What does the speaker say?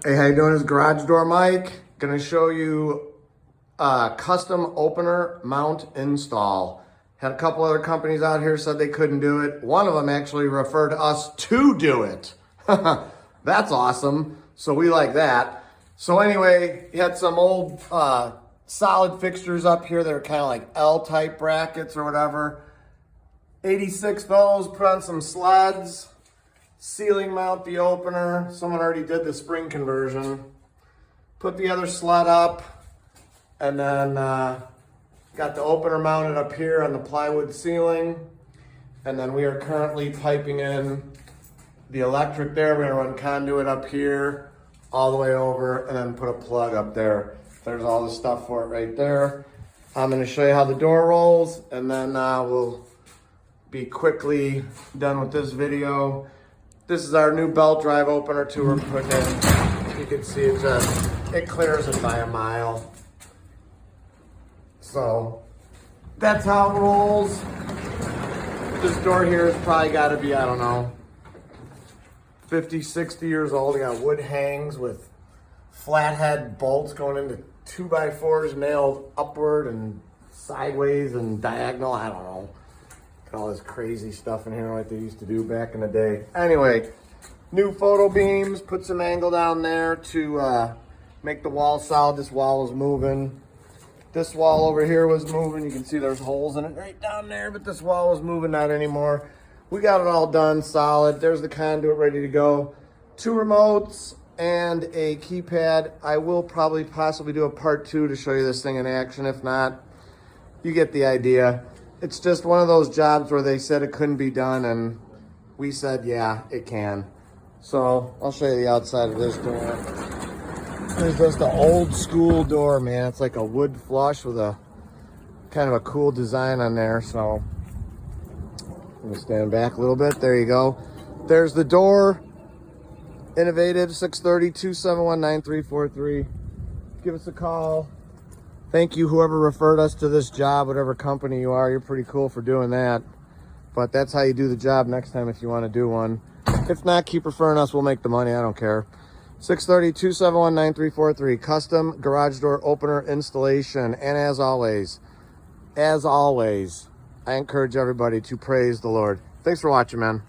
Hey, how you doing? It's Garage Door Mike. Gonna show you a custom opener mount install. Had a couple other companies out here said they couldn't do it. One of them actually referred us to do it. That's awesome. So we like that. So anyway, you had some old solid fixtures up here that are kind of like L-type brackets or whatever. 86 those, put on some sleds. Ceiling mount the opener. Someone already did the spring conversion. Put the other sled up, and then got the opener mounted up here on the plywood ceiling. And then we are currently piping in the electric there. We're gonna run conduit up here, all the way over, and then put a plug up there. There's all the stuff for it right there. I'm gonna show you how the door rolls, and then we'll be quickly done with this video. This is our new belt drive opener too we're putting in. You can see it clears it by a mile. So that's how it rolls. This door here has probably got to be, I don't know, 50, 60 years old. You got wood hangs with flathead bolts going into 2x4s nailed upward and sideways and diagonal. I don't know. All this crazy stuff in here like they used to do back in the day. Anyway, new photo beams, put some angle down there to make the wall solid. This wall was moving. This wall over here was moving. You can see there's holes in it right down there, but this wall was moving, not anymore. We got it all done solid. There's the conduit ready to go. 2 remotes and a keypad. I will probably possibly do a part 2 to show you this thing in action. If not, you get the idea. It's just one of those jobs where they said it couldn't be done, and we said, yeah, it can. So I'll show you the outside of this door. There's just an old school door, man. It's like a wood flush with a kind of a cool design on there. So I'm gonna stand back a little bit. There you go. There's the door. Innovative 630-271-9343. Give us a call. Thank you, whoever referred us to this job, whatever company you are. You're pretty cool for doing that. But that's how you do the job next time if you want to do one. If not, keep referring us. We'll make the money. I don't care. 630-271-9343. Custom garage door opener installation. And as always, I encourage everybody to praise the Lord. Thanks for watching, man.